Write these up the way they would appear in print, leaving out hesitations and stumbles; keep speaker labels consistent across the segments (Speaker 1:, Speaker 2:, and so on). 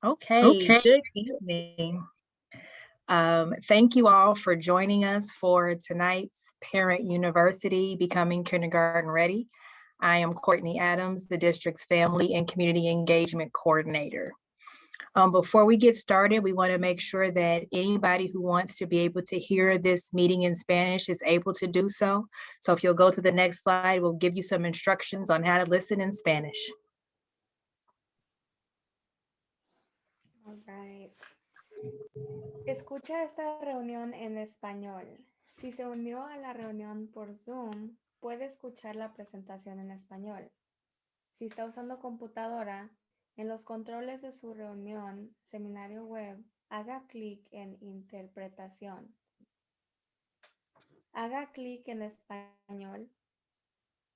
Speaker 1: Okay, good evening. Thank you all for joining us for tonight's Parent University Becoming Kindergarten Ready. I am Courtney Adams, the district's Family and Community Engagement Coordinator. Before we get started, we want to make sure that anybody who wants to be able to hear this meeting in Spanish is able to do so. So if you'll go to the next slide, we'll give you some instructions on how to listen in Spanish.
Speaker 2: All right. Escucha esta reunión en español. Si se unió a la reunión por Zoom, puede escuchar la presentación en español. Si está usando computadora, en los controles de su reunión, seminario web, haga clic en Interpretación. Haga clic en Español.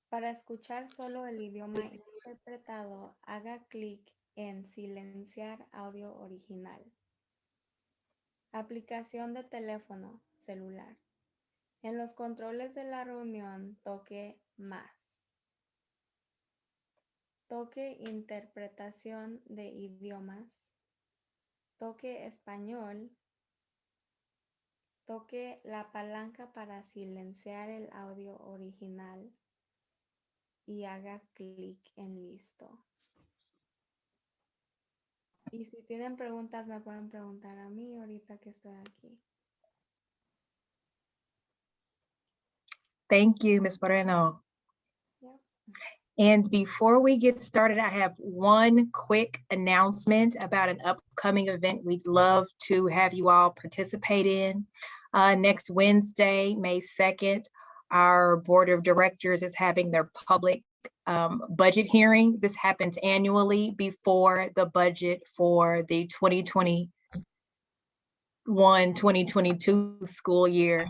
Speaker 2: Para escuchar solo el idioma interpretado, haga clic en Silenciar audio original. Aplicación de teléfono celular. En los controles de la reunión, toque Más. Toque Interpretación de idiomas. Toque Español. Toque la palanca para silenciar el audio original y haga clic en Listo. Y si tienen preguntas, me pueden preguntar a mí ahorita que estoy aquí.
Speaker 1: Thank you, Ms. Moreno.
Speaker 2: Yep.
Speaker 1: And before we get started, I have one quick announcement about an upcoming event we'd love to have you all participate in. Next Wednesday, May 2nd, our board of directors is having their public budget hearing. This happens annually before the budget for the 2021-2022 school year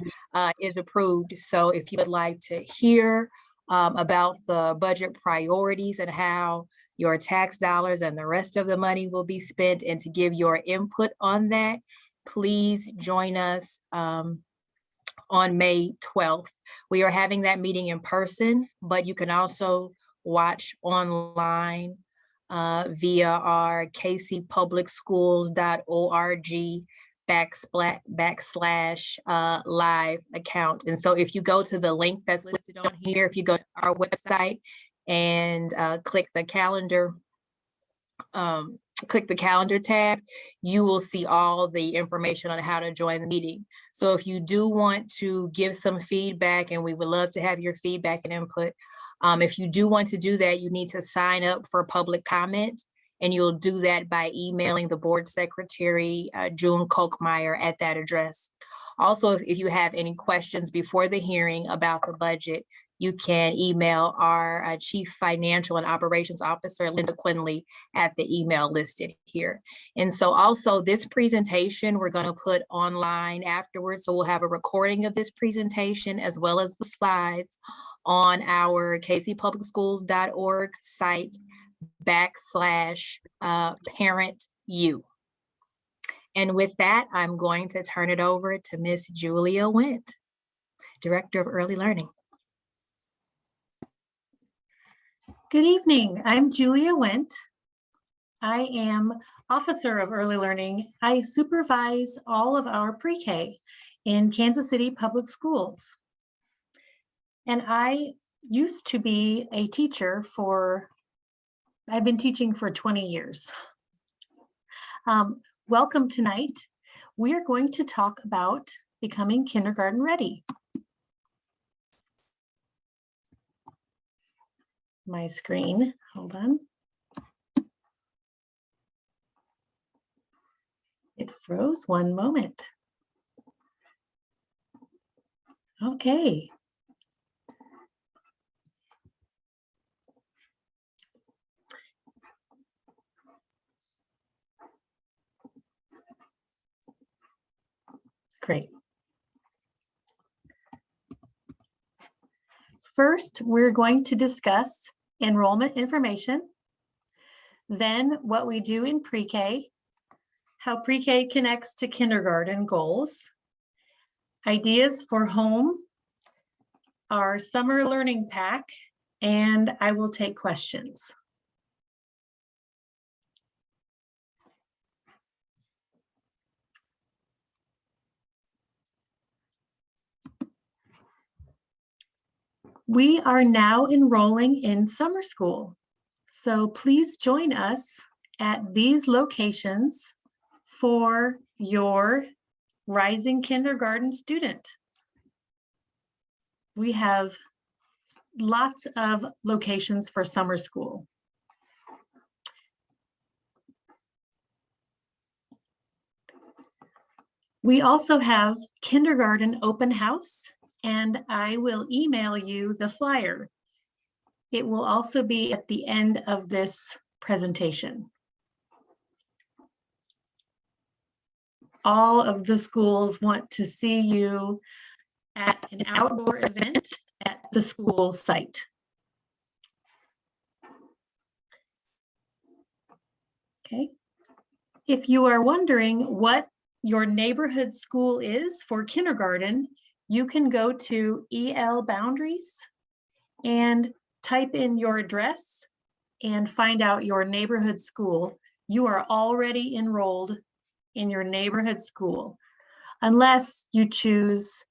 Speaker 1: is approved. So if you would like to hear about the budget priorities and how your tax dollars and the rest of the money will be spent and to give your input on that, please join us on May 12th. We are having that meeting in person, but you can also watch online via our kcpublicschools.org /live account. And so if you go to the link that's listed on here, if you go to our website and click the calendar tab, you will see all the information on how to join the meeting. So if you do want to give some feedback, and we would love to have your feedback and input, if you do want to do that, you need to sign up for public comment. And you'll do that by emailing the board secretary, June Kolkmeyer, at that address. Also, if you have any questions before the hearing about the budget, you can email our Chief Financial and Operations Officer, Linda Quinley, at the email listed here. And so also this presentation we're going to put online afterwards. So we'll have a recording of this presentation as well as the slides on our kcpublicschools.org site /ParentU. And with that, I'm going to turn it over to Miss Julia Wendt, Director of Early Learning.
Speaker 3: Good evening, I'm Julia Wendt. I am Officer of Early Learning. I supervise all of our pre-K in Kansas City Public Schools. And I used to be a teacher I've been teaching for 20 years. Welcome tonight. We are going to talk about becoming kindergarten ready. My screen, hold on. It froze, one moment. Okay. Great. First, we're going to discuss enrollment information, then what we do in pre-K, how pre-K connects to kindergarten goals, ideas for home, our summer learning pack, and I will take questions. We are now enrolling in summer school. So please join us at these locations for your rising kindergarten student. We have lots of locations for summer school. We also have kindergarten open house, and I will email you the flyer. It will also be at the end of this presentation. All of the schools want to see you at an outdoor event at the school site. Okay. If you are wondering what your neighborhood school is for kindergarten, you can go to EL Boundaries and type in your address and find out your neighborhood school. You are already enrolled in your neighborhood school, unless you choose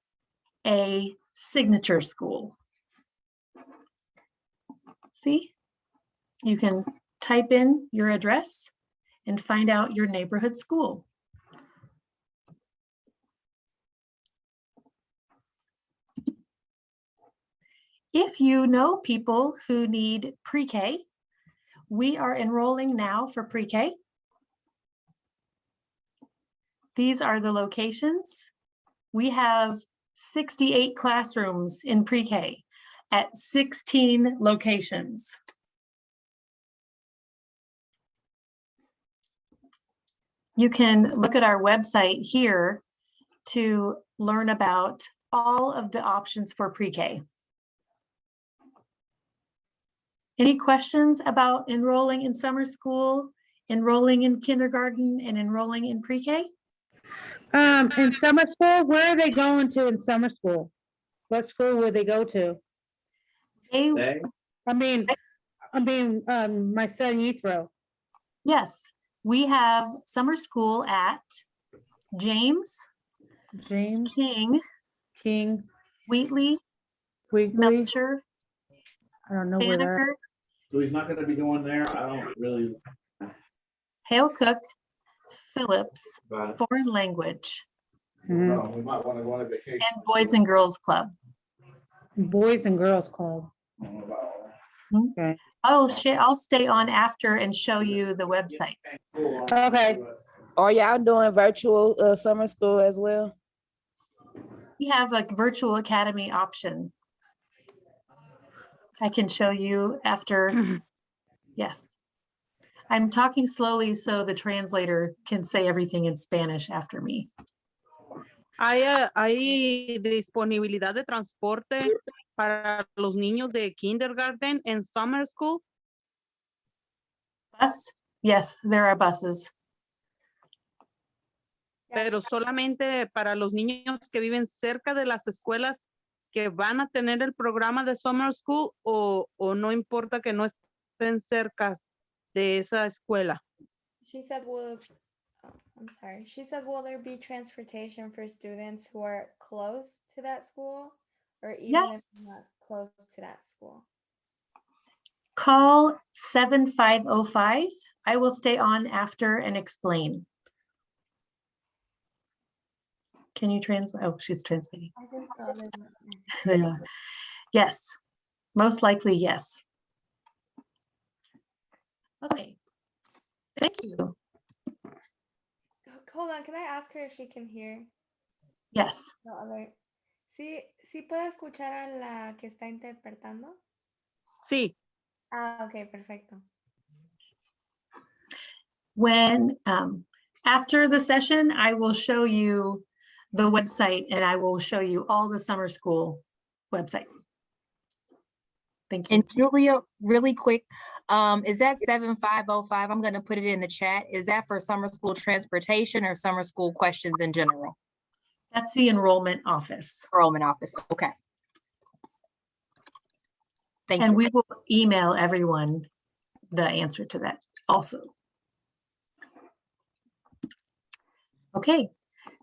Speaker 3: a signature school. See, you can type in your address and find out your neighborhood school. If you know people who need pre-K, we are enrolling now for pre-K. These are the locations. We have 68 classrooms in pre-K at 16 locations. You can look at our website here to learn about all of the options for pre-K. Any questions about enrolling in summer school, enrolling in kindergarten, and enrolling in pre-K?
Speaker 4: In summer school, where are they going to in summer school? What school will they go to? My son Yethro.
Speaker 3: Yes, we have summer school at James, King, Wheatley, Melcher,
Speaker 4: I don't know where that.
Speaker 3: Banneker,
Speaker 5: So he's not gonna be going there? I don't really.
Speaker 3: Hale Cook, Phillips,
Speaker 5: But
Speaker 3: Foreign Language,
Speaker 5: no, we might wanna go on a vacation.
Speaker 3: and Boys and Girls Club.
Speaker 4: Boys and Girls Club.
Speaker 5: I don't know about all
Speaker 4: Okay.
Speaker 3: I'll stay on after and show you the website.
Speaker 5: that.
Speaker 4: Okay.
Speaker 6: Are y'all doing virtual summer school as well?
Speaker 3: We have a virtual academy option. I can show you after. Yes. I'm talking slowly so the translator can say everything in Spanish after me.
Speaker 7: ¿Hay disponibilidad de transporte para los niños de kindergarten en summer school?
Speaker 3: Bus? Yes, there are buses.
Speaker 7: Pero solamente para los niños que viven cerca de las escuelas que van a tener el programa de summer school o no importa que no estén cerca de esa escuela.
Speaker 2: She said, She said, will there be transportation for students who are close to that school or even if
Speaker 3: Yes.
Speaker 2: not close to that school?
Speaker 3: Call 7505. I will stay on after and explain. Can you translate? Oh, she's translating.
Speaker 2: I think so.
Speaker 3: Yeah. Yes, most likely, yes. Okay, thank you.
Speaker 2: Hold on, can I ask her if she can hear?
Speaker 3: Yes,
Speaker 2: No, a ver. ¿Sí puede escuchar a la que está interpretando?
Speaker 7: Sí.
Speaker 2: Ah, ok, perfecto.
Speaker 3: when after the session, I will show you the website and I will show you all the summer school website. Thank you.
Speaker 1: And Julia, really quick, is that 7505? I'm going to put it in the chat. Is that for summer school transportation or summer school questions in general?
Speaker 3: That's the enrollment office.
Speaker 1: Enrollment office. Okay. Thank
Speaker 3: And
Speaker 1: you.
Speaker 3: we will email everyone the answer to that also. Okay,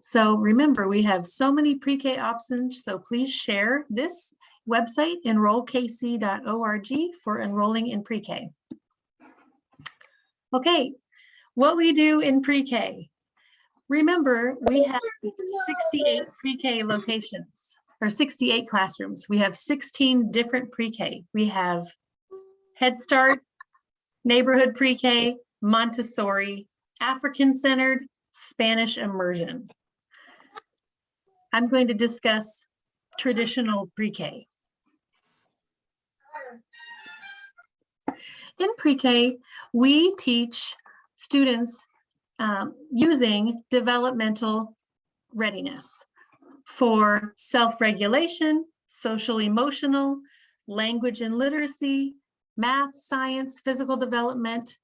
Speaker 3: so remember, we have so many pre-K options, so please share this website, enrollkc.org, for enrolling in pre-K. Okay, what we do in pre-K. Remember, we have 68 pre-K locations, or 68 classrooms. We have 16 different pre-K. We have Head Start, Neighborhood Pre-K, Montessori, African-centered, Spanish immersion. I'm going to discuss traditional pre-K. In pre-K, we teach students using developmental readiness for self-regulation, social emotional, language and literacy, math, science, physical development,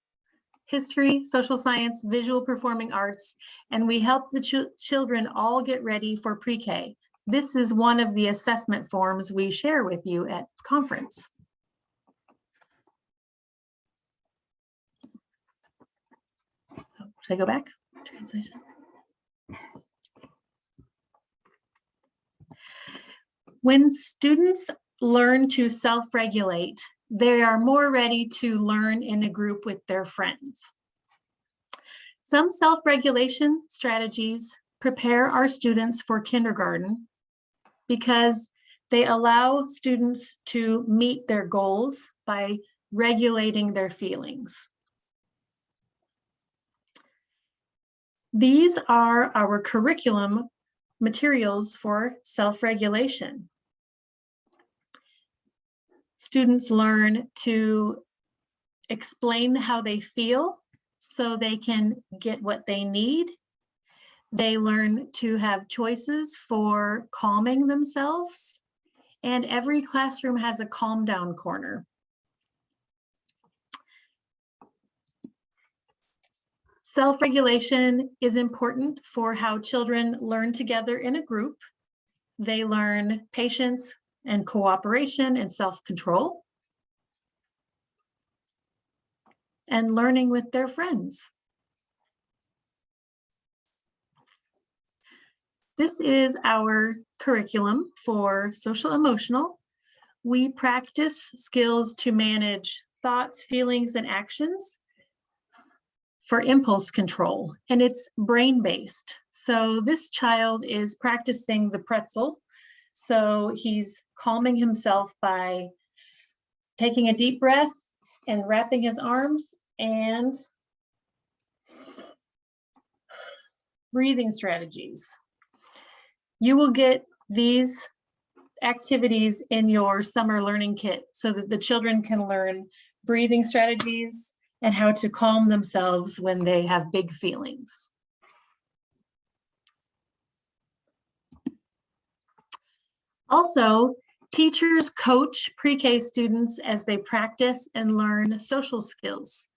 Speaker 3: history, social science, visual performing arts, and we help the children all get ready for pre-K. This is one of the assessment forms we share with you at conference. Should I go back? Translation. When students learn to self-regulate, they are more ready to learn in a group with their friends. Some self-regulation strategies prepare our students for kindergarten because they allow students to meet their goals by regulating their feelings. These are our curriculum materials for self-regulation. Students learn to explain how they feel so they can get what they need. They learn to have choices for calming themselves, and every classroom has a calm down corner. Self-regulation is important for how children learn together in a group. They learn patience and cooperation and self-control, and learning with their friends. This is our curriculum for social emotional. We practice skills to manage thoughts, feelings, and actions for impulse control, and it's brain-based. So this child is practicing the pretzel. So he's calming himself by taking a deep breath and wrapping his arms and breathing strategies. You will get these activities in your summer learning kit so that the children can learn breathing strategies and how to calm themselves when they have big feelings. Also, teachers coach pre-K students as they practice and learn social skills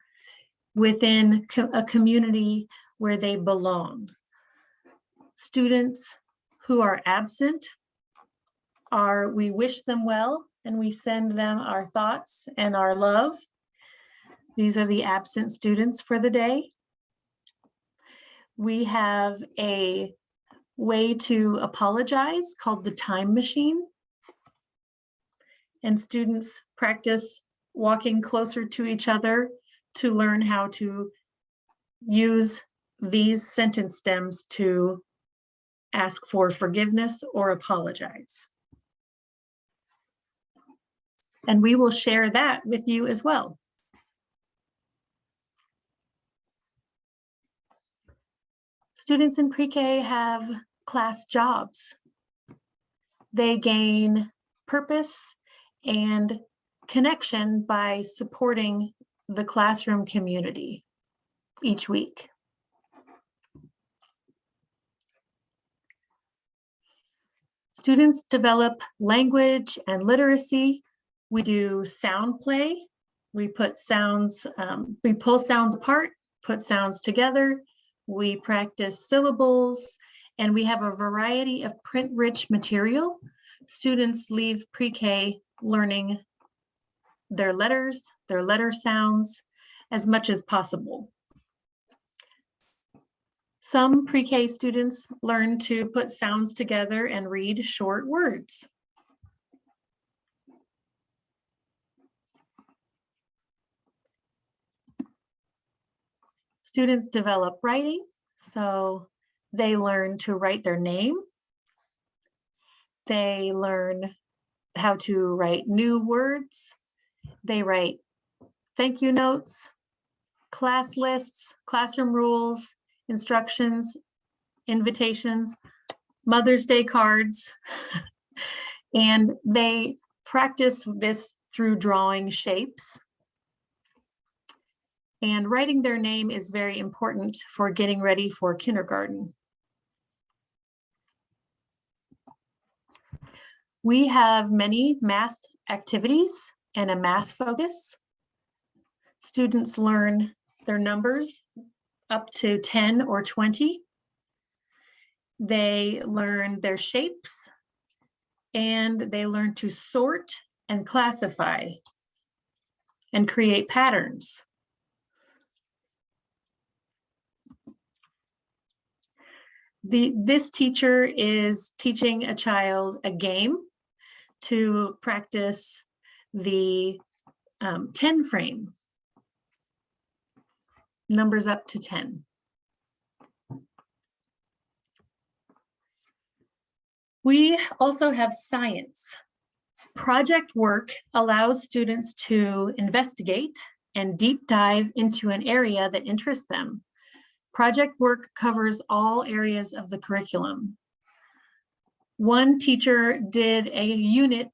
Speaker 3: within a community where they belong. Students who are absent, we wish them well and we send them our thoughts and our love. These are the absent students for the day. We have a way to apologize called the time machine. And students practice walking closer to each other to learn how to use these sentence stems to ask for forgiveness or apologize. And we will share that with you as well. Students in pre-K have class jobs. They gain purpose and connection by supporting the classroom community each week. Students develop language and literacy. We do sound play. We put sounds, we pull sounds apart, put sounds together. We practice syllables, and we have a variety of print-rich material. Students leave pre-K learning their letters, their letter sounds, as much as possible. Some pre-K students learn to put sounds together and read short words. Students develop writing, so they learn to write their name. They learn how to write new words. They write thank you notes, class lists, classroom rules, instructions, invitations, Mother's Day cards, and they practice this through drawing shapes. And writing their name is very important for getting ready for kindergarten. We have many math activities and a math focus. Students learn their numbers up to 10 or 20. They learn their shapes, and they learn to sort and classify and create patterns. This teacher is teaching a child a game to practice the 10 frame, numbers up to 10. We also have science. Project work allows students to investigate and deep dive into an area that interests them. Project work covers all areas of the curriculum. One teacher did a unit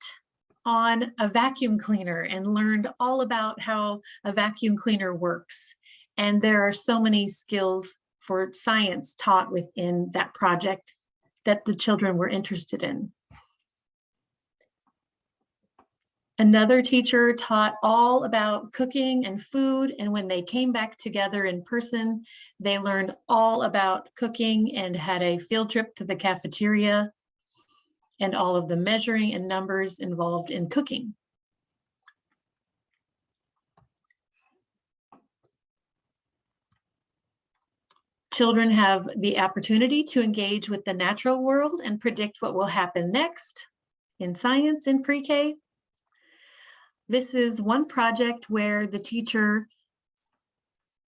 Speaker 3: on a vacuum cleaner and learned all about how a vacuum cleaner works. And there are so many skills for science taught within that project that the children were interested in. Another teacher taught all about cooking and food, and when they came back together in person, they learned all about cooking and had a field trip to the cafeteria and all of the measuring and numbers involved in cooking. Children have the opportunity to engage with the natural world and predict what will happen next in science in pre-K. This is one project where the teacher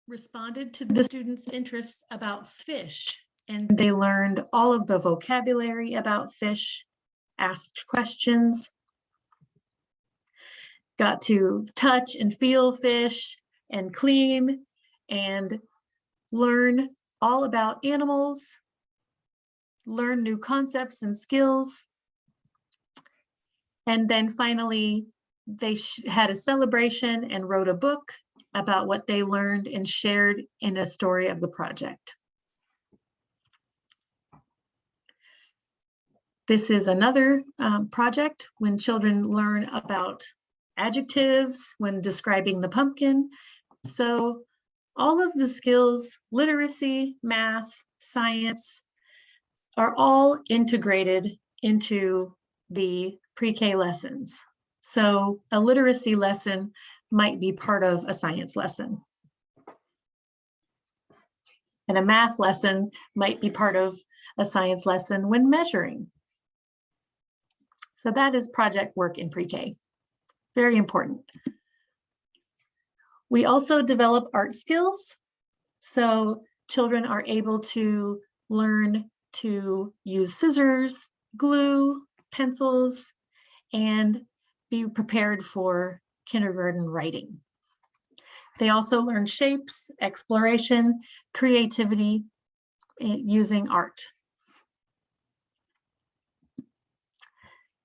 Speaker 3: responded to the students' interests about fish, and they learned all of the vocabulary about fish, asked questions, got to touch and feel fish and clean and learn all about animals, learn new concepts and skills. And then finally, they had a celebration and wrote a book about what they learned and shared in a story of the project. This is another project when children learn about adjectives when describing the pumpkin. So all of the skills, literacy, math, science, are all integrated into the pre-K lessons. So a literacy lesson might be part of a science lesson. And a math lesson might be part of a science lesson when measuring. So that is project work in pre-K. Very important. We also develop art skills. So children are able to learn to use scissors, glue, pencils, and be prepared for kindergarten writing. They also learn shapes, exploration, creativity using art.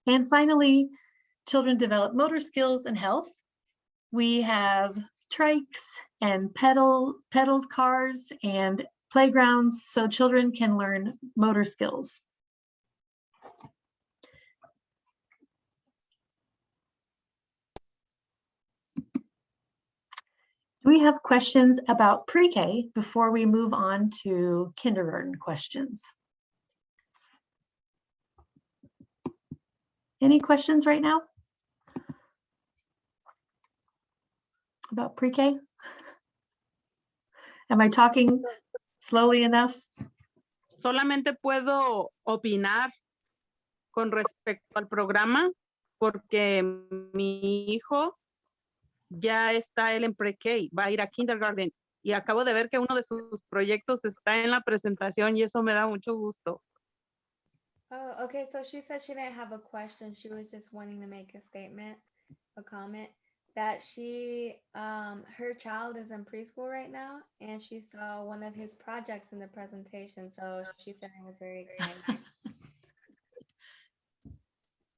Speaker 3: And finally, children develop motor skills and health. We have trikes and pedaled cars and playgrounds so children can learn motor skills. Do we have questions about pre-K before we move on to kindergarten questions? Any questions right now about pre-K? Am I talking slowly enough?
Speaker 7: Solamente puedo opinar con respecto al programa porque mi hijo ya está él en pre-K, va a ir a kindergarten y acabo de ver que uno de sus proyectos está en la presentación y eso me da mucho gusto.
Speaker 2: Oh, okay. So she said she didn't have a question. She was just wanting to make a statement, a comment that her child is in preschool right now, and she saw one of his projects in the presentation. So she said it was very exciting.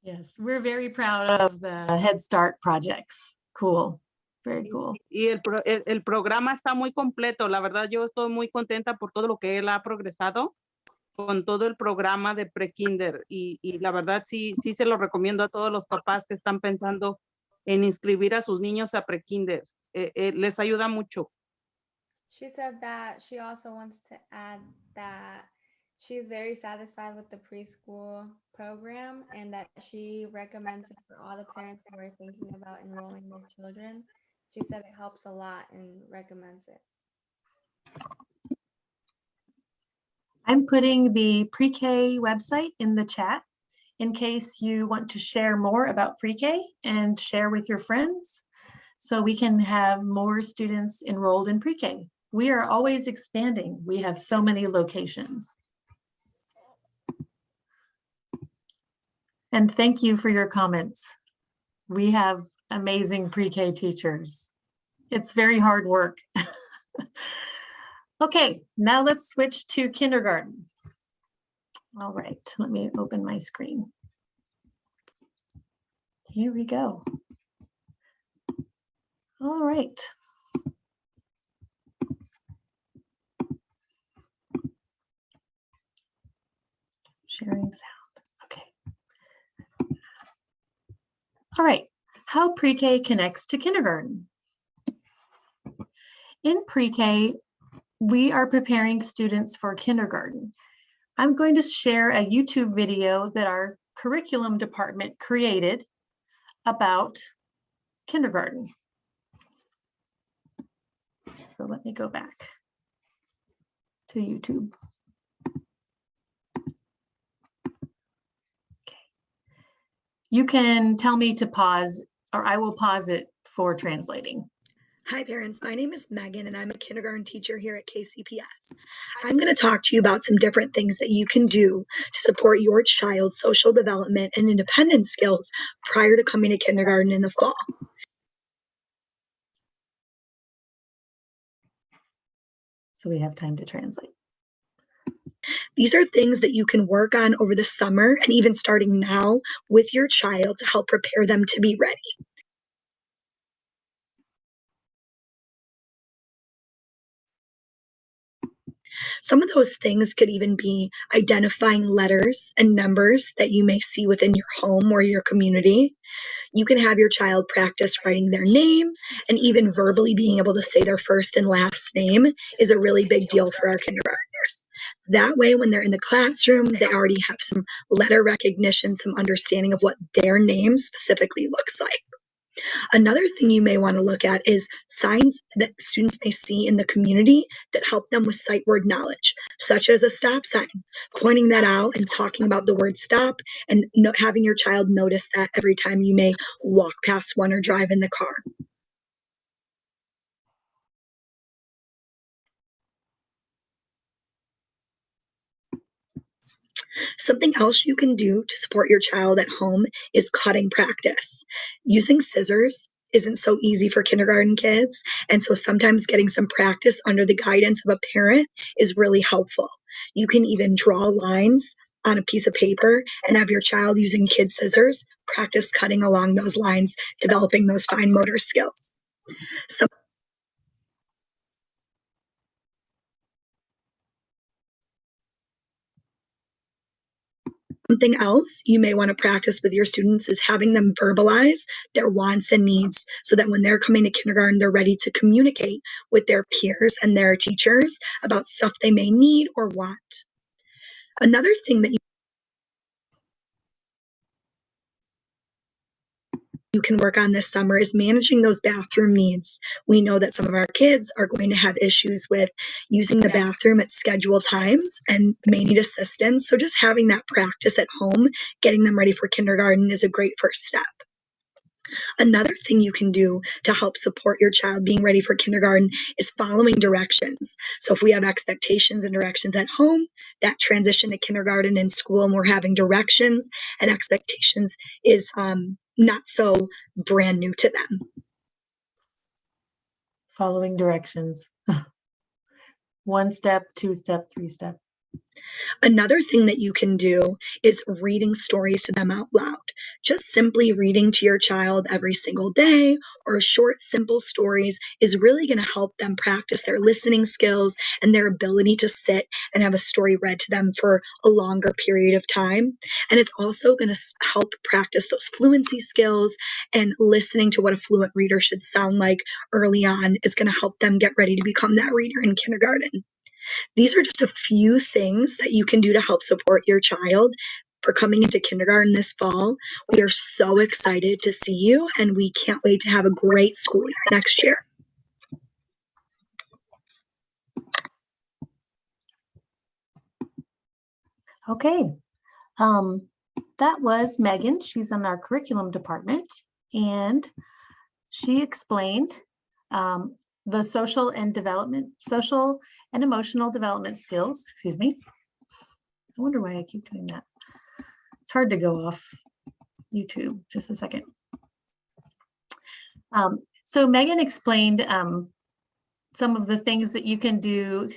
Speaker 3: Yes, we're very proud of the Head Start projects. Cool, very cool.
Speaker 7: Y el programa está muy completo. La verdad, yo estoy muy contenta por todo lo que él ha progresado con todo el programa de pre-kinder. Y la verdad, sí se lo recomiendo a todos los papás que están pensando en inscribir a sus niños a pre-kinder. Les ayuda mucho.
Speaker 2: She said that she also wants to add that she's very satisfied with the preschool program and that she recommends it for all the parents who are thinking about enrolling their children. She said it helps a lot and recommends it.
Speaker 3: I'm putting the pre-K website in the chat in case you want to share more about pre-K and share with your friends so we can have more students enrolled in pre-K. We are always expanding. We have so many locations. And thank you for your comments. We have amazing pre-K teachers. It's very hard work. Okay, now let's switch to kindergarten. All right, let me open my screen. Here we go. All right. Sharing sound, okay. All right, how pre-K connects to kindergarten. In pre-K, we are preparing students for kindergarten. I'm going to share a YouTube video that our curriculum department created about kindergarten. So let me go back to YouTube. Okay. You can tell me to pause, or I will pause it for translating.
Speaker 8: Hi parents, my name is Megan and I'm a kindergarten teacher here at KCPS. I'm going to talk to you about some different things that you can do to support your child's social development and independence skills prior to coming to kindergarten in the fall.
Speaker 3: So we have time to translate.
Speaker 8: These are things that you can work on over the summer and even starting now with your child to help prepare them to be ready. Some of those things could even be identifying letters and numbers that you may see within your home or your community. You can have your child practice writing their name, and even verbally being able to say their first and last name is a really big deal for our kindergartners. That way, when they're in the classroom, they already have some letter recognition, some understanding of what their name specifically looks like. Another thing you may want to look at is signs that students may see in the community that help them with sight word knowledge, such as a stop sign. Pointing that out and talking about the word stop and having your child notice that every time you may walk past one or drive in the car. Something else you can do to support your child at home is cutting practice. Using scissors isn't so easy for kindergarten kids, and so sometimes getting some practice under the guidance of a parent is really helpful. You can even draw lines on a piece of paper and have your child using kid scissors practice cutting along those lines, developing those fine motor skills. Something else you may want to practice with your students is having them verbalize their wants and needs so that when they're coming to kindergarten, they're ready to communicate with their peers and their teachers about stuff they may need or want. Another thing that you can work on this summer is managing those bathroom needs. We know that some of our kids are going to have issues with using the bathroom at scheduled times and may need assistance. So just having that practice at home, getting them ready for kindergarten is a great first step. Another thing you can do to help support your child being ready for kindergarten is following directions. So if we have expectations and directions at home, that transition to kindergarten in school and we're having directions and expectations is not so brand new to them.
Speaker 3: Following directions. 1 step, 2 step, 3 step.
Speaker 8: Another thing that you can do is reading stories to them out loud. Just simply reading to your child every single day or short, simple stories is really going to help them practice their listening skills and their ability to sit and have a story read to them for a longer period of time. And it's also going to help practice those fluency skills, and listening to what a fluent reader should sound like early on is going to help them get ready to become that reader in kindergarten. These are just a few things that you can do to help support your child for coming into kindergarten this fall. We are so excited to see you, and we can't wait to have a great school year next year.
Speaker 3: Okay. That was Megan. She's in our curriculum department, and she explained the social and emotional development skills. Excuse me. I wonder why I keep doing that. It's hard to go off YouTube. Just a second. So Megan explained some of the things that you can do,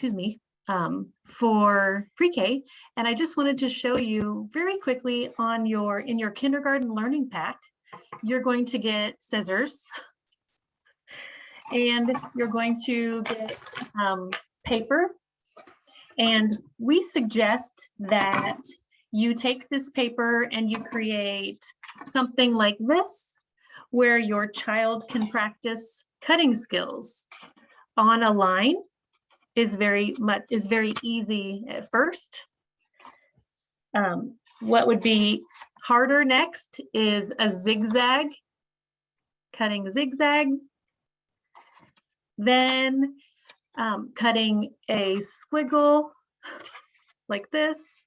Speaker 3: for pre-K. And I just wanted to show you very quickly in your kindergarten learning pack, you're going to get scissors, and you're going to get paper. And we suggest that you take this paper and you create something like this, where your child can practice cutting skills on a line. Is very easy at first. What would be harder next is a zigzag, cutting zigzag, then cutting a squiggle like this,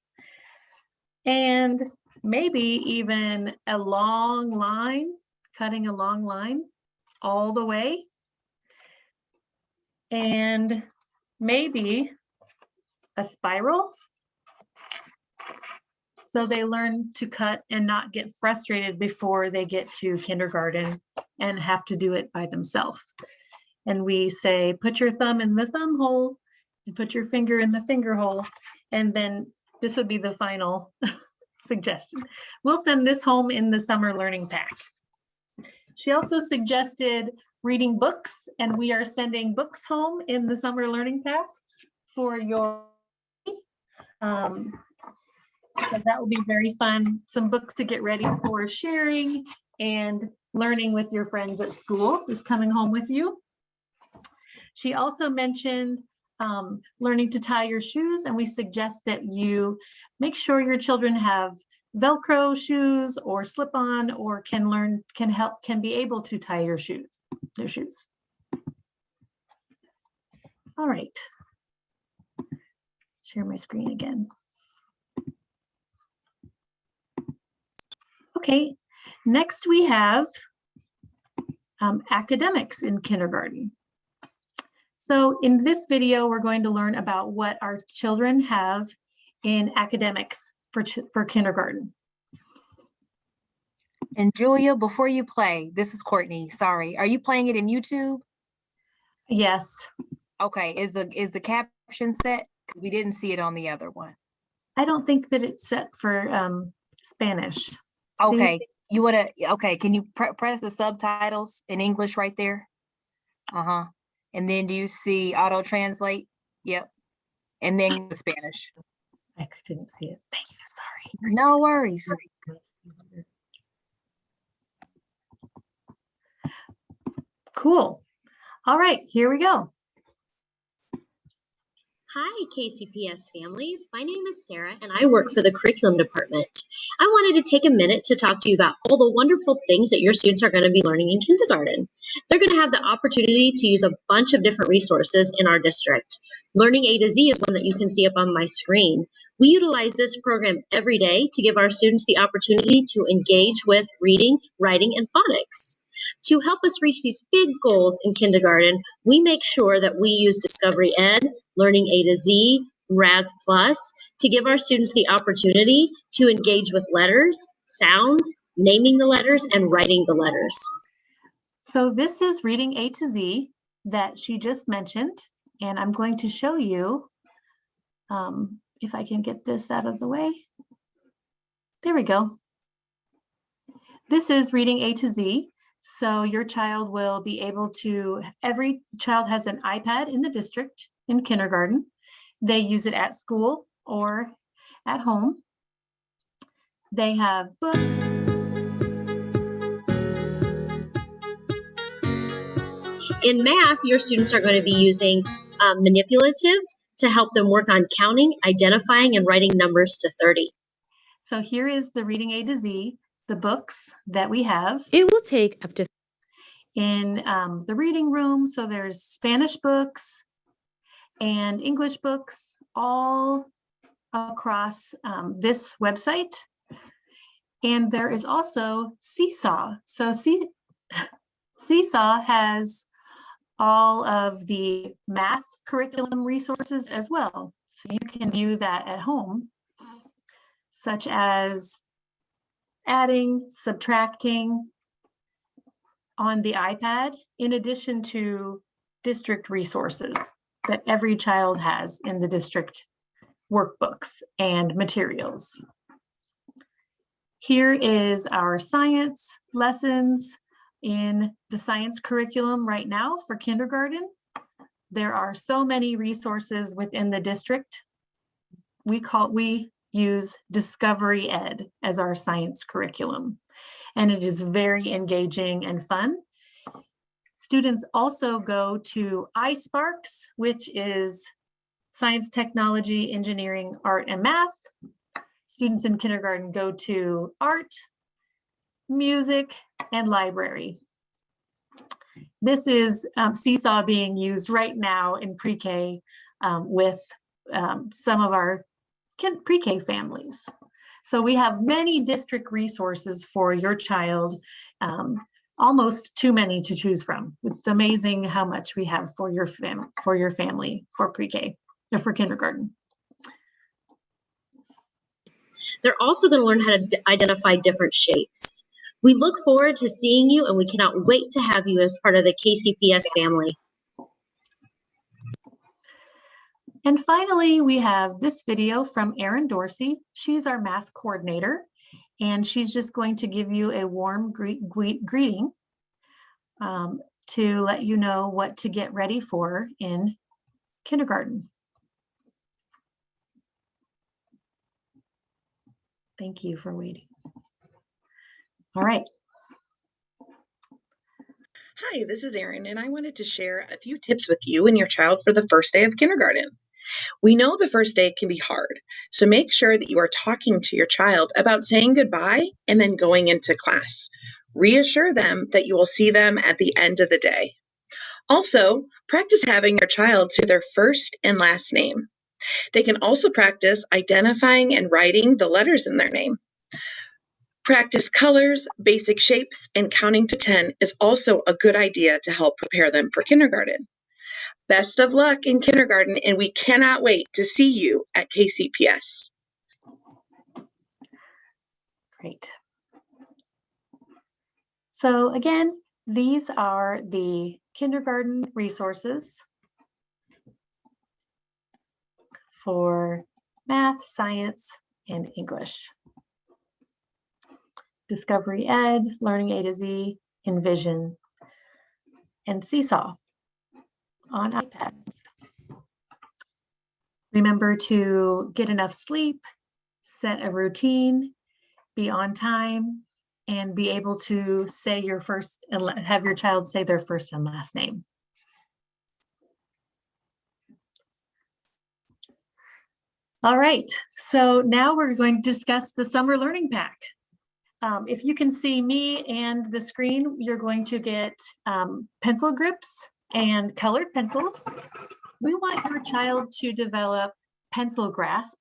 Speaker 3: and maybe even a long line, cutting a long line all the way, and maybe a spiral. So they learn to cut and not get frustrated before they get to kindergarten and have to do it by themselves. And we say, put your thumb in the thumb hole and put your finger in the finger hole. And then this would be the final suggestion. We'll send this home in the summer learning pack. She also suggested reading books, and we are sending books home in the summer learning pack for your, so that will be very fun. Some books to get ready for sharing and learning with your friends at school is coming home with you. She also mentioned learning to tie your shoes, and we suggest that you make sure your children have Velcro shoes or slip-on, or can be able to tie their shoes. All right. Share my screen again. Okay, next we have academics in kindergarten. So in this video, we're going to learn about what our children have in academics for kindergarten.
Speaker 1: And Julia, before you play, this is Courtney, sorry. Are you playing it in YouTube?
Speaker 3: Yes.
Speaker 1: Okay, is the caption set? Because we didn't see it on the other one.
Speaker 3: I don't think that it's set for Spanish.
Speaker 1: Okay, can you press the subtitles in English right there? Uh-huh. And then do you see auto translate? Yep. And then Spanish.
Speaker 3: I didn't see it. Thank you. Sorry.
Speaker 1: No worries.
Speaker 3: Cool. All right, here we go.
Speaker 9: Hi, KCPS families. My name is Sarah, and I work for the curriculum department. I wanted to take a minute to talk to you about all the wonderful things that your students are going to be learning in kindergarten. They're going to have the opportunity to use a bunch of different resources in our district. Learning A to Z is one that you can see up on my screen. We utilize this program every day to give our students the opportunity to engage with reading, writing, and phonics. To help us reach these big goals in kindergarten, we make sure that we use Discovery Ed, Learning A to Z, RAS Plus, to give our students the opportunity to engage with letters, sounds, naming the letters, and writing the letters.
Speaker 3: So this is Reading A to Z that she just mentioned, and I'm going to show you if I can get this out of the way. There we go. This is Reading A to Z. So your child will be able to, every child has an iPad in the district in kindergarten. They use it at school or at home. They have books.
Speaker 9: In math, your students are going to be using manipulatives to help them work on counting, identifying, and writing numbers to 30.
Speaker 3: So here is the Reading A to Z, the books that we have.
Speaker 10: It will take up to
Speaker 3: in the reading room. So there's Spanish books and English books all across this website. And there is also Seesaw. So Seesaw has all of the math curriculum resources as well. So you can view that at home, such as adding, subtracting on the iPad, in addition to district resources that every child has in the district workbooks and materials. Here is our science lessons in the science curriculum right now for kindergarten. There are so many resources within the district. We use Discovery Ed as our science curriculum, and it is very engaging and fun. Students also go to iSparks, which is science, technology, engineering, art, and math. Students in kindergarten go to art, music, and library. This is Seesaw being used right now in pre-K with some of our pre-K families. So we have many district resources for your child, almost too many to choose from. It's amazing how much we have for your family for pre-K or for kindergarten.
Speaker 9: They're also going to learn how to identify different shapes. We look forward to seeing you, and we cannot wait to have you as part of the KCPS family.
Speaker 3: And finally, we have this video from Erin Dorsey. She's our math coordinator, and she's just going to give you a warm greeting to let you know what to get ready for in kindergarten. Thank you for waiting. All right.
Speaker 11: Hi, this is Erin, and I wanted to share a few tips with you and your child for the first day of kindergarten. We know the first day can be hard, so make sure that you are talking to your child about saying goodbye and then going into class. Reassure them that you will see them at the end of the day. Also, practice having your child say their first and last name. They can also practice identifying and writing the letters in their name. Practice colors, basic shapes, and counting to 10 is also a good idea to help prepare them for kindergarten. Best of luck in kindergarten, and we cannot wait to see you at KCPS.
Speaker 3: Great. So again, these are the kindergarten resources for math, science, and English. Discovery Ed, Learning A to Z, Envision, and Seesaw on iPads. Remember to get enough sleep, set a routine, be on time, and be able to say your first and have your child say their first and last name. All right, so now we're going to discuss the summer learning pack. If you can see me and the screen, you're going to get pencil grips and colored pencils. We want your child to develop pencil grasp,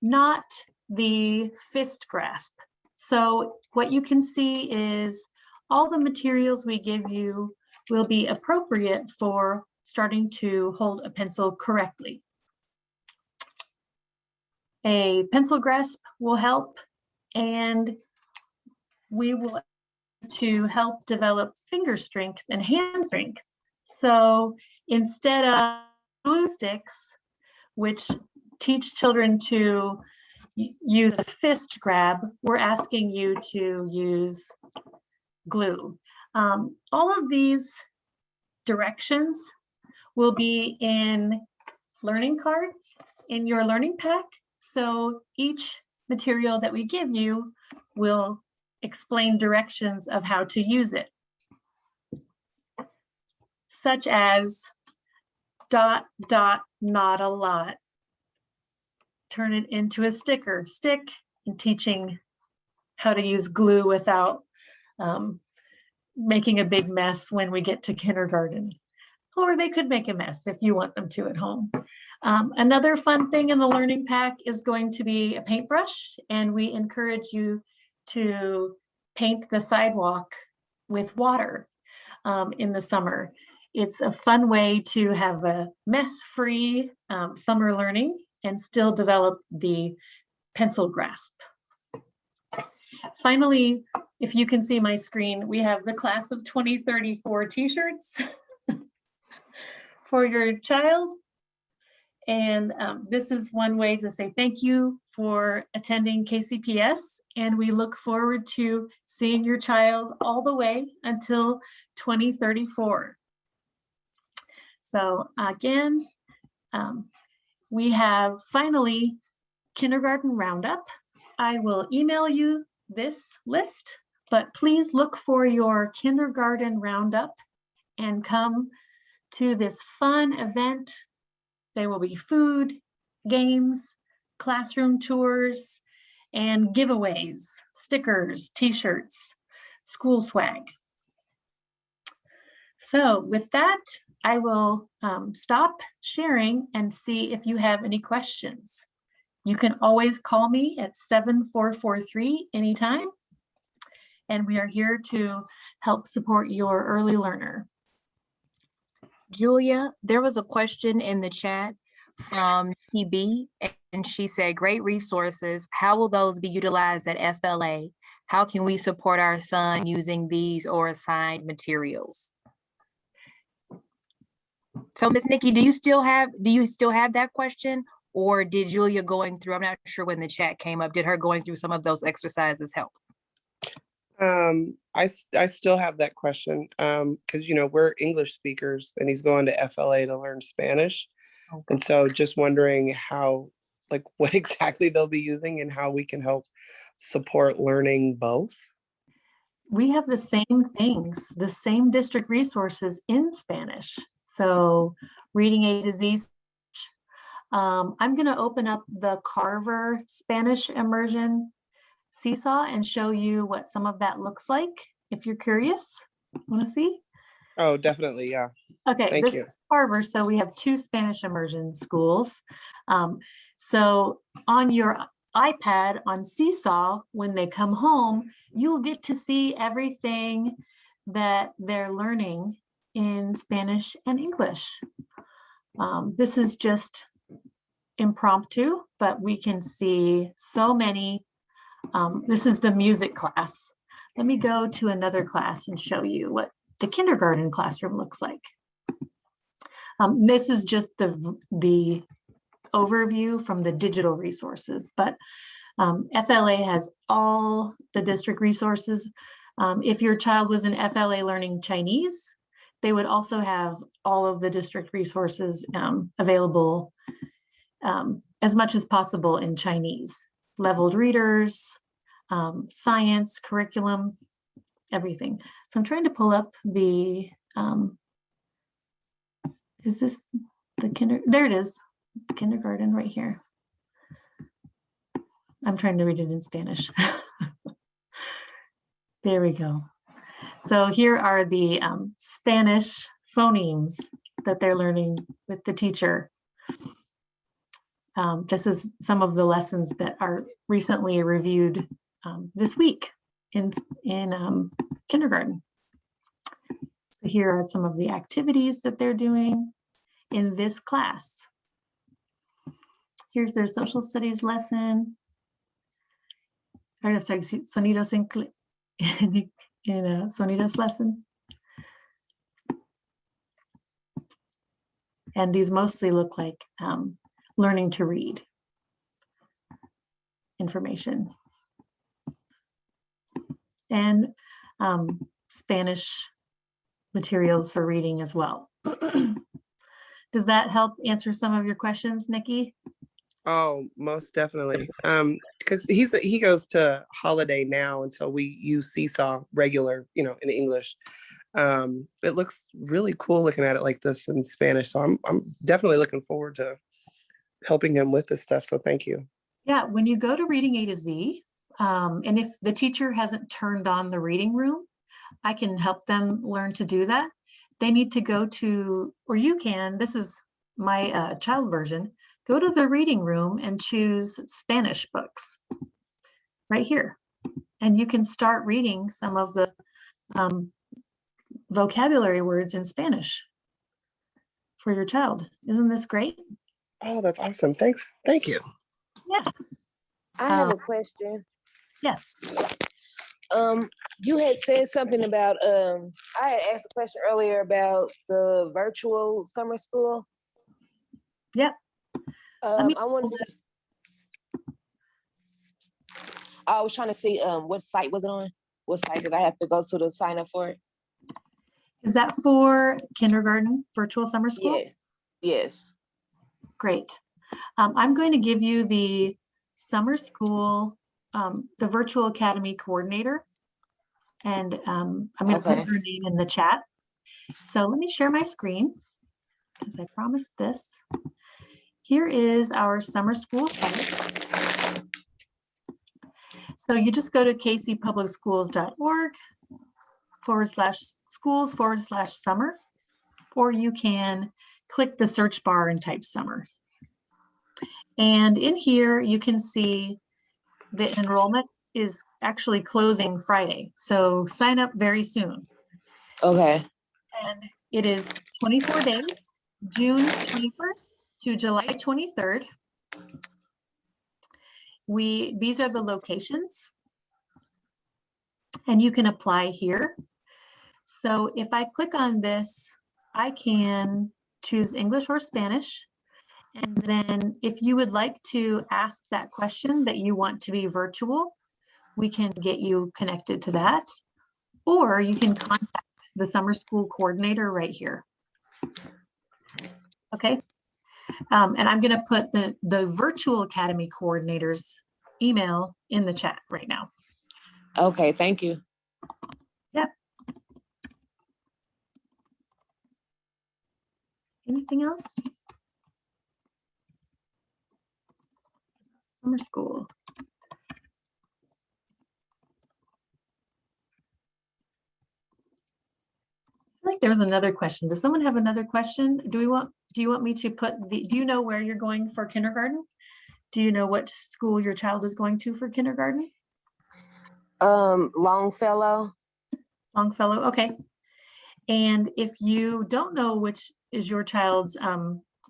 Speaker 3: not the fist grasp. So what you can see is all the materials we give you will be appropriate for starting to hold a pencil correctly. A pencil grasp will help, and we will to help develop finger strength and hand strength. So instead of glue sticks, which teach children to use a fist grab, we're asking you to use glue. All of these directions will be in learning cards in your learning pack. So each material that we give you will explain directions of how to use it, such as dot, dot, not a lot. Turn it into a sticker, stick, and teaching how to use glue without making a big mess when we get to kindergarten. Or they could make a mess if you want them to at home. Another fun thing in the learning pack is going to be a paintbrush, and we encourage you to paint the sidewalk with water in the summer. It's a fun way to have a mess-free summer learning and still develop the pencil grasp. Finally, if you can see my screen, we have the Class of 2034 t-shirts for your child. And this is one way to say thank you for attending KCPS, and we look forward to seeing your child all the way until 2034. So again, we have finally kindergarten roundup. I will email you this list, but please look for your kindergarten roundup and come to this fun event. There will be food, games, classroom tours, and giveaways, stickers, t-shirts, school swag. So with that, I will stop sharing and see if you have any questions. You can always call me at 7443 anytime, and we are here to help support your early learner.
Speaker 1: Julia, there was a question in the chat from TB, and she said, great resources. How will those be utilized at FLA? How can we support our son using these or assigned materials? So Ms. Nikki, do you still have that question, or did Julia going through, I'm not sure when the chat came up, did her going through some of those exercises help?
Speaker 10: I still have that question because, we're English speakers and he's going to FLA to learn Spanish. Okay. And so just wondering how, what exactly they'll be using and how we can help support learning both. We have the same things, the same district resources in Spanish. So reading A to Z. I'm going to open up the Carver Spanish immersion seesaw and show you what some of that looks like. If you're curious, want to see? Oh, definitely. Yeah. Okay. Thank you. This is Carver. So we have 2 Spanish immersion schools. So on your iPad on Seesaw, when they come home, you'll get to see everything that they're learning in Spanish and English. This is just impromptu, but we can see so many. This is the music class. Let me go to another class and show you what the kindergarten classroom looks like. This is just the overview from the digital resources, but FLA has all the district resources. If your child was in FLA learning Chinese, they would also have all of the district resources available as much as possible in Chinese. Leveled readers, science, curriculum, everything. So I'm trying to pull up the, is this the there it is, kindergarten right here.
Speaker 3: I'm trying to read it in Spanish. There we go. So here are the Spanish phonemes that they're learning with the teacher. This is some of the lessons that are recently reviewed this week in kindergarten. So here are some of the activities that they're doing in this class. Here's their social studies lesson. I'm sorry, sonidos in a sonidos lesson. And these mostly look like learning to read information. And Spanish materials for reading as well. Does that help answer some of your questions, Nikki?
Speaker 10: Oh, most definitely. Because he goes to Holiday now, and so we use Seesaw regular, in English. It looks really cool looking at it like this in Spanish. So I'm definitely looking forward to helping him with this stuff. So thank you.
Speaker 3: Yeah, when you go to Reading A to Z, and if the teacher hasn't turned on the reading room, I can help them learn to do that. They need to go to, or you can, this is my child version, go to the reading room and choose Spanish books right here. And you can start reading some of the vocabulary words in Spanish for your child. Isn't this great?
Speaker 10: Oh, that's awesome. Thanks. Thank you.
Speaker 3: Yeah.
Speaker 6: I have a question.
Speaker 3: Yes.
Speaker 6: You had said something about, I had asked a question earlier about the virtual summer school.
Speaker 3: Yep.
Speaker 6: I was trying to see what site was it on? What site did I have to go to sign up for it?
Speaker 3: Is that for kindergarten virtual summer school?
Speaker 6: Yeah. Yes.
Speaker 3: Great. I'm going to give you the summer school, the virtual academy coordinator, and I'm going to put her name in the chat. So let me share my screen because I promised this. Here is our summer school site. So you just go to kcpublicschools.org/schools/summer, or you can click the search bar and type summer. And in here, you can see the enrollment is actually closing Friday. So sign up very soon.
Speaker 6: Okay.
Speaker 3: And it is 24 days, June 21st to July 23rd. These are the locations, and you can apply here. So if I click on this, I can choose English or Spanish. And then if you would like to ask that question that you want to be virtual, we can get you connected to that. Or you can contact the summer school coordinator right here. Okay. And I'm going to put the virtual academy coordinator's email in the chat right now.
Speaker 6: Okay, thank you.
Speaker 3: Yep. Anything else? Summer school. I think there was another question. Does someone have another question? Do you want me to put do you know where you're going for kindergarten? Do you know what school your child is going to for kindergarten?
Speaker 6: Longfellow.
Speaker 3: Longfellow, okay. And if you don't know which is your child's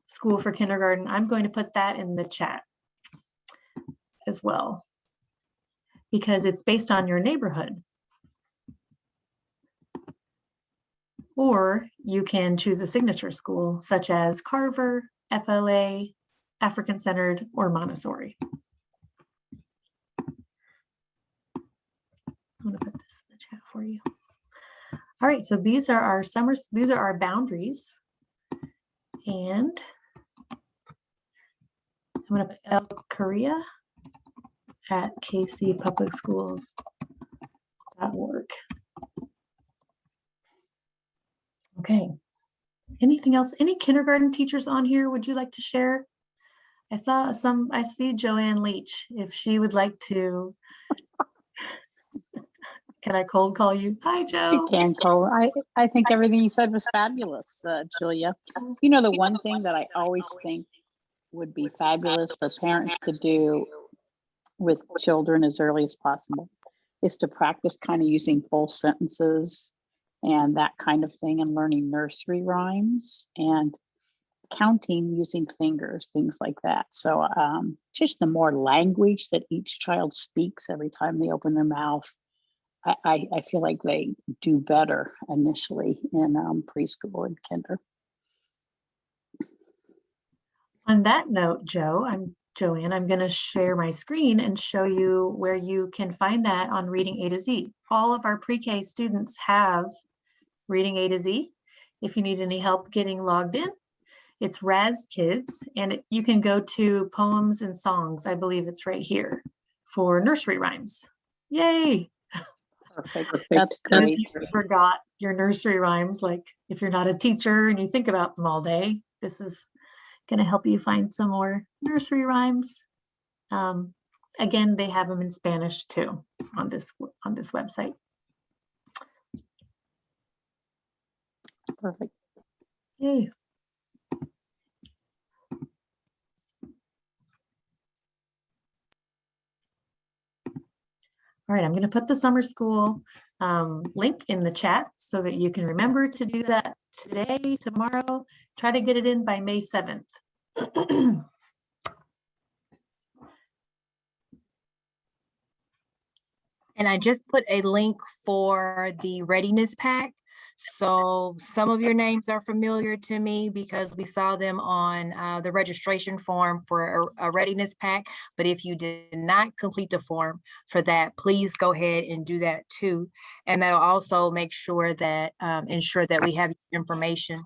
Speaker 3: school for kindergarten, I'm going to put that in the chat as well, because it's based on your neighborhood. Or you can choose a signature school such as Carver, FLA, African Centered, or Montessori. I'm going to put this in the chat for you. All right, so these are our these are our boundaries. And I'm going to put El Korea at kcpublicschools.org. Okay. Anything else? Any kindergarten teachers on here would you like to share I see Joanne Leach, if she would like to. Can I cold call you? Hi,
Speaker 12: You
Speaker 3: Joe.
Speaker 12: can, Cole. I think everything you said was fabulous, Julia. You know, the one thing that I always think would be fabulous for parents to do with children as early as possible is to practice kind of using full sentences and that kind of thing, and learning nursery rhymes and counting using fingers, things like that. So just the more language that each child speaks every time they open their mouth, I feel like they do better initially in preschool and kinder.
Speaker 3: On that note, Joe, I'm Joanne. I'm going to share my screen and show you where you can find that on Reading A to Z. All of our pre-K students have Reading A to Z. If you need any help getting logged in, it's Raz Kids, and you can go to Poems and Songs. I believe it's right here for nursery rhymes. Yay!
Speaker 12: Perfect. That's great.
Speaker 3: If you forgot your nursery rhymes, like if you're not a teacher and you think about them all day, this is going to help you find some more nursery rhymes. Again, they have them in Spanish too on this website.
Speaker 12: Perfect.
Speaker 3: Yay. All right, I'm going to put the summer school link in the chat so that you can remember to do that today, tomorrow. Try to get it in by May 7th.
Speaker 1: And I just put a link for the readiness pack. So some of your names are familiar to me because we saw them on the registration form for a readiness pack. But if you did not complete the form for that, please go ahead and do that too. And that'll also make sure that, ensure that we have information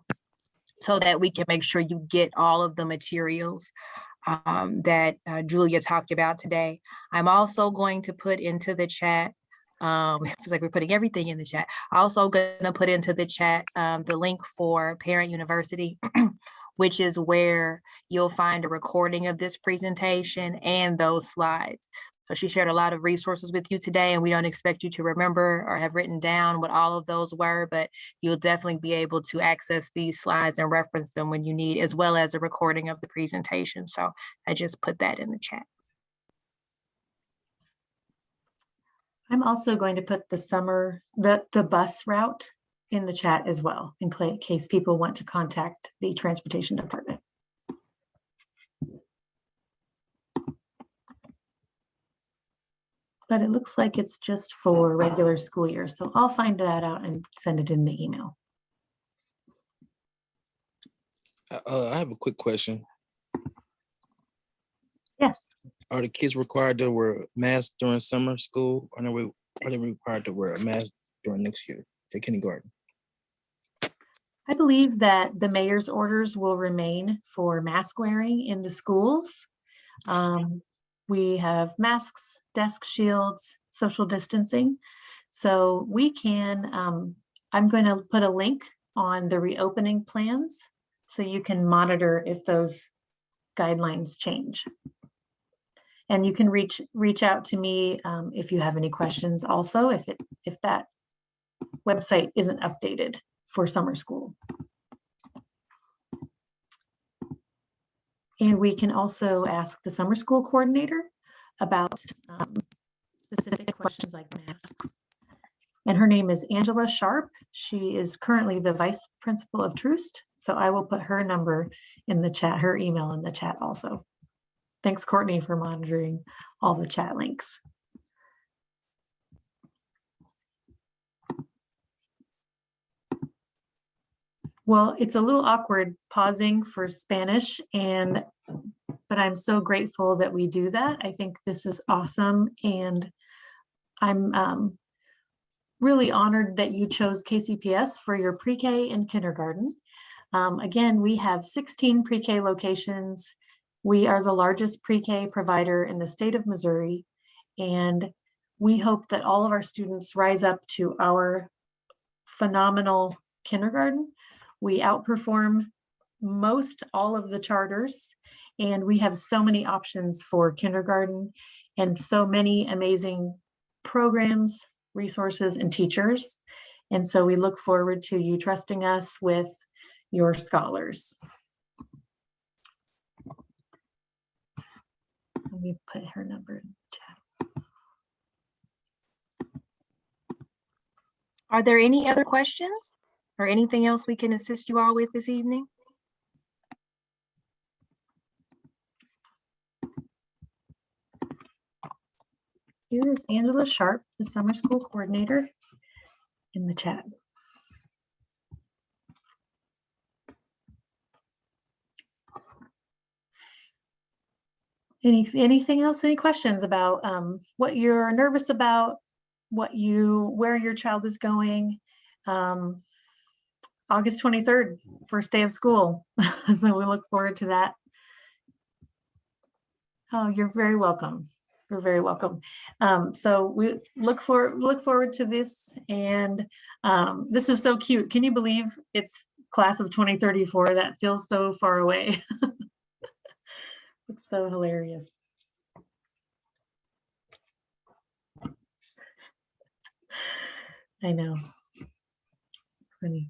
Speaker 1: so that we can make sure you get all of the materials that Julia talked about today. I'm also going to put into the chat, it's like we're putting everything in the chat. Also gonna put into the chat the link for Parent University, which is where you'll find a recording of this presentation and those slides. So she shared a lot of resources with you today, and we don't expect you to remember or have written down what all of those were, but you'll definitely be able to access these slides and reference them when you need, as well as a recording of the presentation. So I just put that in the chat.
Speaker 3: I'm also going to put the bus route in the chat as well, in case people want to contact the transportation department. But it looks like it's just for regular school year. So I'll find that out and send it in the email.
Speaker 13: I have a quick question.
Speaker 3: Yes.
Speaker 13: Are the kids required to wear masks during summer school, or are they required to wear a mask during next year for kindergarten?
Speaker 3: I believe that the mayor's orders will remain for mask wearing in the schools. We have masks, desk shields, social distancing. So we can, I'm going to put a link on the reopening plans so you can monitor if those guidelines change. And you can reach out to me if you have any questions also, if that website isn't updated for summer school. And we can also ask the summer school coordinator about specific questions like masks. And her name is Angela Sharp. She is currently the vice principal of Troost. So I will put her number in the chat, her email in the chat also. Thanks, Courtney, for monitoring all the chat links. Well, it's a little awkward pausing for Spanish, but I'm so grateful that we do that. I think this is awesome, and I'm really honored that you chose KCPS for your pre-K and kindergarten. Again, we have 16 pre-K locations. We are the largest pre-K provider in the state of Missouri, and we hope that all of our students rise up to our phenomenal kindergarten. We outperform most all of the charters, And we have so many options for kindergarten and so many amazing programs, resources, and teachers. And so we look forward to you trusting us with your scholars. Let me put her number in the chat.
Speaker 1: Are there any other questions or anything else we can assist you all with this evening?
Speaker 3: Here's Angela Sharp, the summer school coordinator, in the chat. Anything else? Any questions about what you're nervous about, where your child is going? August 23rd, first day of school. So we look forward to that. Oh, you're very welcome. You're very welcome. So we look forward to this, and this is so cute. Can you believe it's class of 2034? That feels so far away. It's so hilarious. I know. Funny.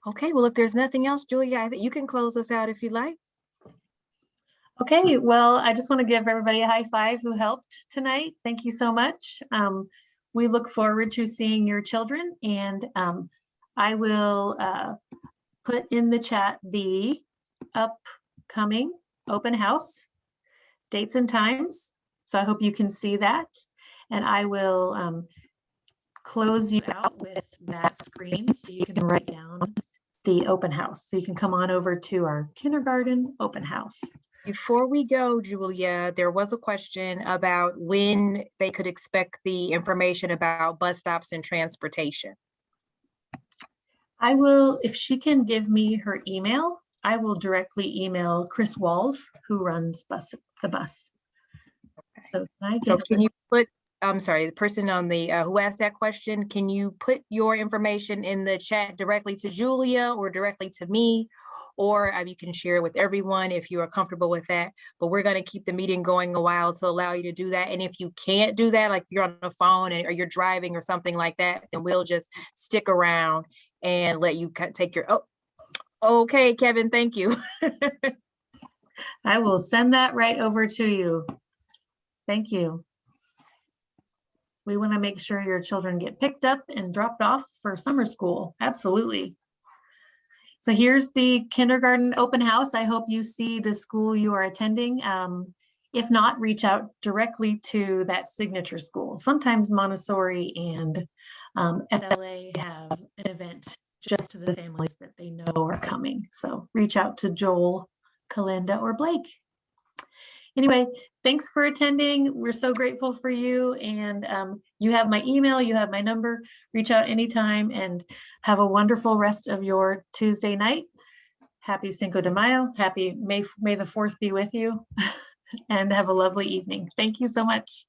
Speaker 1: Okay, well, if there's nothing else, Julia, I think you can close us out if you like.
Speaker 3: Okay, well, I just want to give everybody a high five who helped tonight. Thank you so much. We look forward to seeing your children, and I will put in the chat the upcoming open house dates and times. So I hope you can see that. And I will close you out with that screen so you can write down the open house. So you can come on over to our kindergarten open house.
Speaker 1: Before we go, Julia, there was a question about when they could expect the information about bus stops and transportation.
Speaker 3: I will, if she can give me her email, I will directly email Chris Walls, who runs the bus. So
Speaker 1: can you put, I'm sorry, the person on the who asked that question, can you put your information in the chat directly to Julia or directly to me? Or you can share it with everyone if you are comfortable with that. But we're going to keep the meeting going a while to allow you to do that. And if you can't do that, like if you're on the phone or you're driving or something like that, then we'll just stick around and let you take your, okay, Kevin, thank you.
Speaker 3: I will send that right over to you. Thank you. We want to make sure your children get picked up and dropped off for summer school. Absolutely. So here's the kindergarten open house. I hope you see the school you are attending. If not, reach out directly to that signature school. Sometimes Montessori and FLA have an event just to the families that they know are coming. So reach out to Joel, Kalinda, or Blake. Anyway, thanks for attending. We're so grateful for you. And you have my email, you have my number. Reach out anytime and have a wonderful rest of your Tuesday night. Happy Cinco de Mayo. Happy May the 4th be with you. And have a lovely evening. Thank you so much.